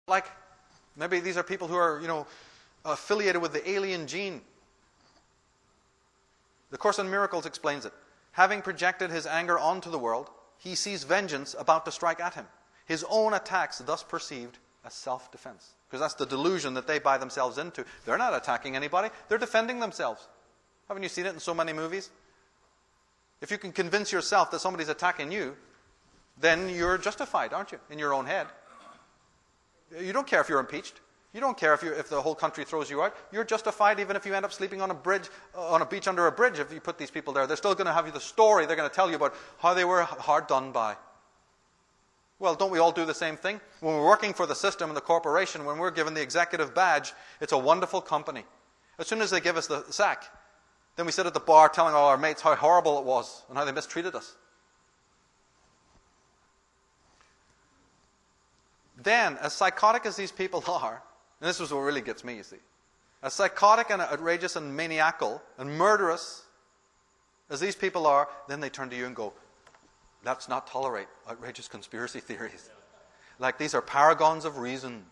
like. Maybe these are people who are, affiliated with the alien gene. The Course in Miracles explains it. Having projected his anger onto the world, he sees vengeance about to strike at him. His own attacks thus perceived as self-defense. Because that's the delusion that they buy themselves into. They're not attacking anybody. They're defending themselves. Haven't you seen it in so many movies? If you can convince yourself that somebody's attacking you, then you're justified, aren't you, in your own head? You don't care if you're impeached. You don't care if the whole country throws you out. You're justified even if you end up sleeping on a beach under a bridge. If you put these people there, they're still going to have you the story. They're going to tell you about how they were hard done by. Well, don't we all do the same thing? When we're working for the system and the corporation, when we're given the executive badge, it's a wonderful company. As soon as they give us the sack, then we sit at the bar telling all our mates how horrible it was and how they mistreated us. Then, as psychotic as these people are, and this is what really gets me, you see, as psychotic and outrageous and maniacal and murderous as these people are, then they turn to you and go, let's not tolerate outrageous conspiracy theories. Like, these are paragons of reason.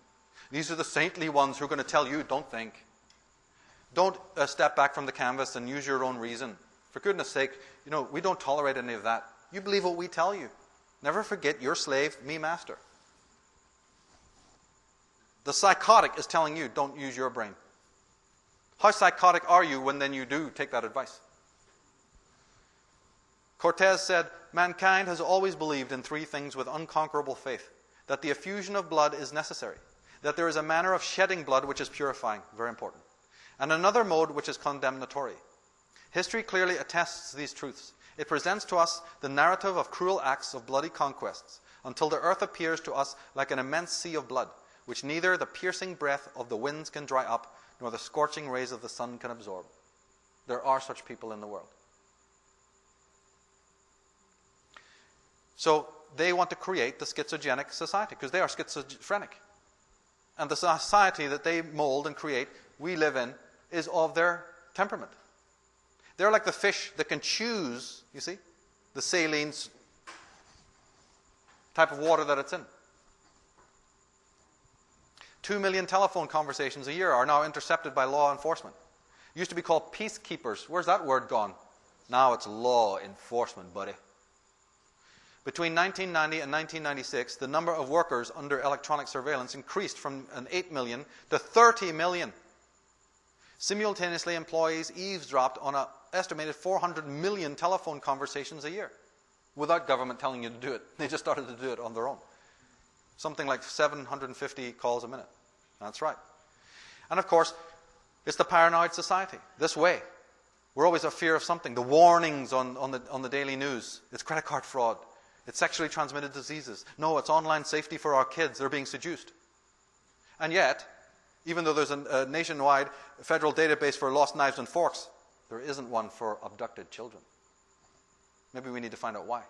These are the saintly ones who are going to tell you, don't think. Don't step back from the canvas and use your own reason. For goodness sake, we don't tolerate any of that. You believe what we tell you. Never forget, your slave, me master. The psychotic is telling you, don't use your brain. How psychotic are you when then you do take that advice? Cortez said, mankind has always believed in three things with unconquerable faith. That the effusion of blood is necessary. That there is a manner of shedding blood which is purifying, very important. And another mode which is condemnatory. History clearly attests these truths. It presents to us the narrative of cruel acts of bloody conquests, until the earth appears to us like an immense sea of blood, which neither the piercing breath of the winds can dry up, nor the scorching rays of the sun can absorb. There are such people in the world. So they want to create the schizogenic society, because they are schizophrenic. And the society that they mold and create, we live in, is of their temperament. They're like the fish that can choose, you see, the saline type of water that it's in. 2 million telephone conversations a year are now intercepted by law enforcement. It used to be called peacekeepers. Where's that word gone? Now it's law enforcement, buddy. Between 1990 and 1996, the number of workers under electronic surveillance increased from 8 million to 30 million. Simultaneously, employees eavesdropped on an estimated 400 million telephone conversations a year without government telling you to do it. They just started to do it on their own. Something like 750 calls a minute. That's right. And of course, it's the paranoid society. This way. We're always a fear of something. The warnings on the daily news. It's credit card fraud. It's sexually transmitted diseases. No, it's online safety for our kids. They're being seduced. And yet, even though there's a nationwide federal database for lost knives and forks, there isn't one for abducted children. Maybe we need to find out why.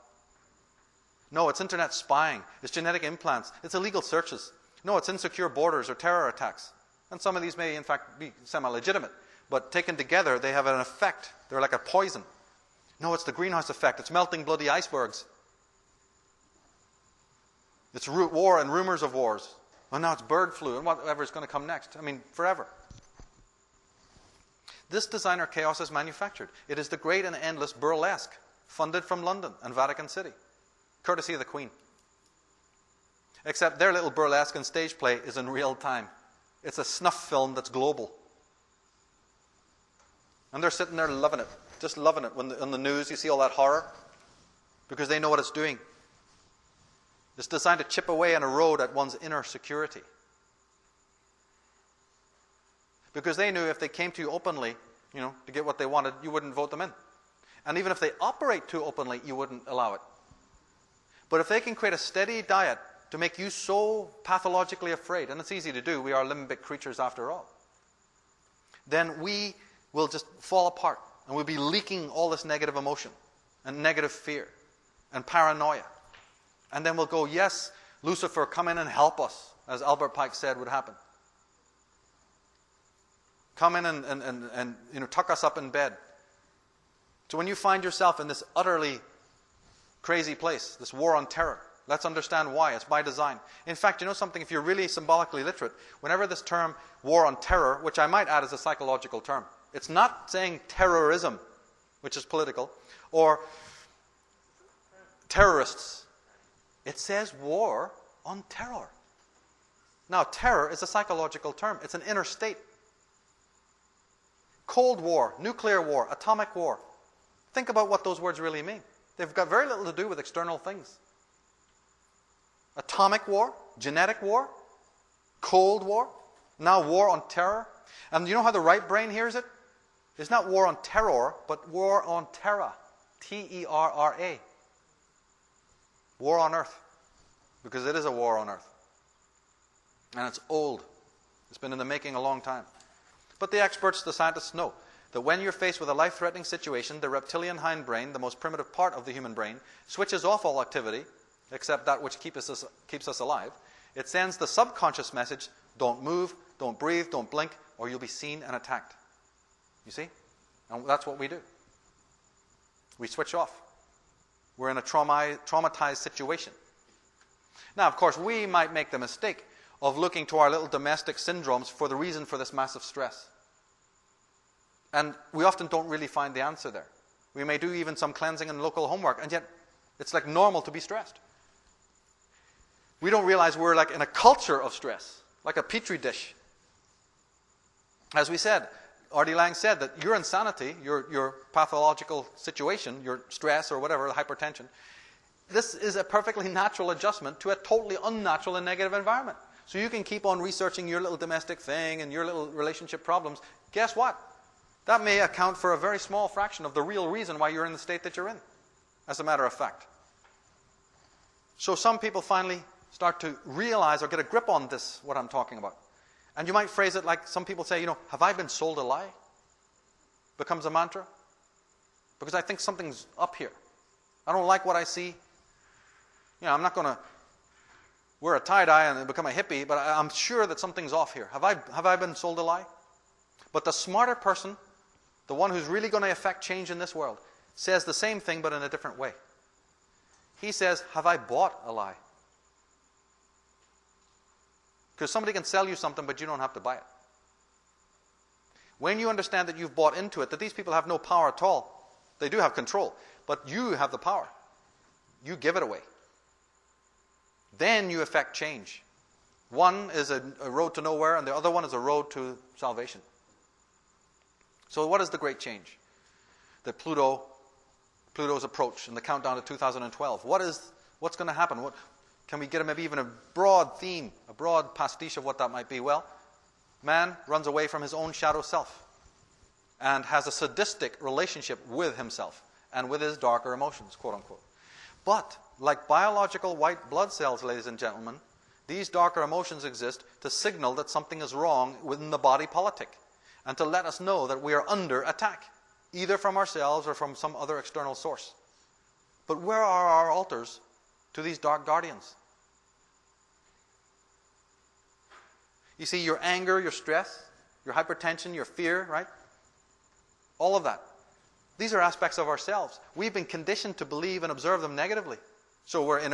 No, it's internet spying. It's genetic implants. It's illegal searches. No, it's insecure borders or terror attacks. And some of these may, in fact, be semi-legitimate. But taken together, they have an effect. They're like a poison. No, it's the greenhouse effect. It's melting bloody icebergs. It's war and rumors of wars. Well, now it's bird flu and whatever is going to come next. I mean, forever. This designer chaos is manufactured. It is the great and endless burlesque, funded from London and Vatican City. Courtesy of the Queen. Except their little burlesque and stage play is in real time. It's a snuff film that's global. And they're sitting there loving it. Just loving it. When on the news you see all that horror. Because they know what it's doing. It's designed to chip away and erode at one's inner security. Because they knew if they came to you openly, to get what they wanted, you wouldn't vote them in. And even if they operate too openly, you wouldn't allow it. But if they can create a steady diet to make you so pathologically afraid, and it's easy to do, we are limbic creatures after all, then we will just fall apart and we'll be leaking all this negative emotion and negative fear and paranoia. And then we'll go, yes, Lucifer, come in and help us, as Albert Pike said would happen. Come in and tuck us up in bed. So when you find yourself in this utterly crazy place, this war on terror, Let's understand why. It's by design. In fact, you know something? If you're really symbolically literate, whenever this term war on terror, which I might add is a psychological term, it's not saying terrorism, which is political, or terrorists. It says war on terror. Now, terror is a psychological term. It's an inner state. Cold War, nuclear war, atomic war. Think about what those words really mean. They've got very little to do with external things. Atomic war, genetic war, Cold War, now war on terror. And you know how the right brain hears it? It's not war on terror, but war on terra. T-E-R-R-A. War on earth. Because it is a war on earth. And it's old. It's been in the making a long time. But the experts, the scientists know that when you're faced with a life-threatening situation, the reptilian hindbrain, the most primitive part of the human brain, switches off all activity, except that which keeps us alive. It sends the subconscious message, don't move, don't breathe, don't blink, or you'll be seen and attacked. You see? And that's what we do. We switch off. We're in a traumatized situation. Now, of course, we might make the mistake of looking to our little domestic syndromes for the reason for this massive stress. And we often don't really find the answer there. We may do even some cleansing and local homework, and yet it's like normal to be stressed. We don't realize we're like in a culture of stress, like a petri dish. As we said, R.D. Laing said that your insanity, your pathological situation, your stress or whatever, hypertension, this is a perfectly natural adjustment to a totally unnatural and negative environment. So you can keep on researching your little domestic thing and your little relationship problems. Guess what? That may account for a very small fraction of the real reason why you're in the state that you're in, as a matter of fact. So some people finally start to realize or get a grip on this, what I'm talking about. And you might phrase it like some people say, you know, have I been sold a lie? Becomes a mantra. Because I think something's up here. I don't like what I see. You know, I'm not going to wear a tie-dye and become a hippie, but I'm sure that something's off here. Have I been sold a lie? But the smarter person, the one who's really going to affect change in this world, says the same thing but in a different way. He says, have I bought a lie? Because somebody can sell you something, but you don't have to buy it. When you understand that you've bought into it, that these people have no power at all, they do have control, but you have the power. You give it away. Then you affect change. One is a road to nowhere, and the other one is a road to salvation. So what is the great change? That Pluto's approach and the countdown to 2012. What's going to happen? Can we get maybe even a broad theme, a broad pastiche of what that might be? Well, man runs away from his own shadow self and has a sadistic relationship with himself and with his darker emotions, quote unquote. But like biological white blood cells, ladies and gentlemen, these darker emotions exist to signal that something is wrong within the body politic and to let us know that we are under attack, either from ourselves or from some other external source. But where are our altars to these dark guardians? You see, your anger, your stress, your hypertension, your fear, right? All of that. These are aspects of ourselves. We've been conditioned to believe and observe them negatively. So we're in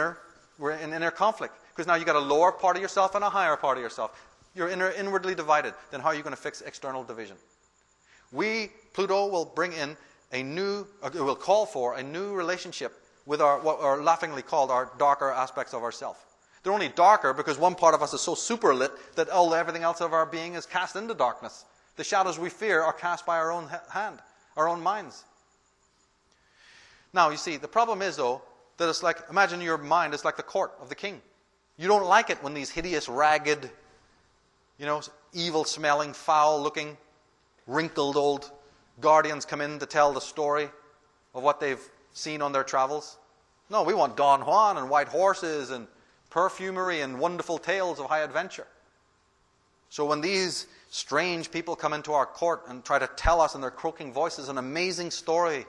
inner conflict. Because now you've got a lower part of yourself and a higher part of yourself. You're inwardly divided. Then how are you going to fix external division? Pluto will bring in will call for a new relationship with what are laughingly called our darker aspects of ourself. They're only darker because one part of us is so super lit that everything else of our being is cast into darkness. The shadows we fear are cast by our own hand, our own minds. Now, you see, the problem is, though, that it's like, imagine your mind is like the court of the king. You don't like it when these hideous, ragged, evil-smelling, foul-looking, wrinkled old guardians come in to tell the story of what they've seen on their travels. No, we want Don Juan and white horses and perfumery and wonderful tales of high adventure. So when these strange people come into our court and try to tell us in their croaking voices an amazing story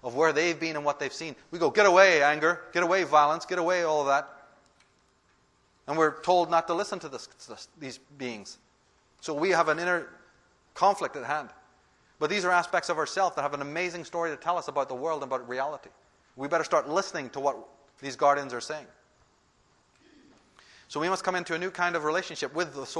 of where they've been and what they've seen, we go, get away, anger, get away, violence, get away, all of that. And we're told not to listen to these beings. So we have an inner conflict at hand. But these are aspects of ourselves that have an amazing story to tell us about the world and about reality. We better start listening to what these guardians are saying. So we must come into a new kind of relationship with the so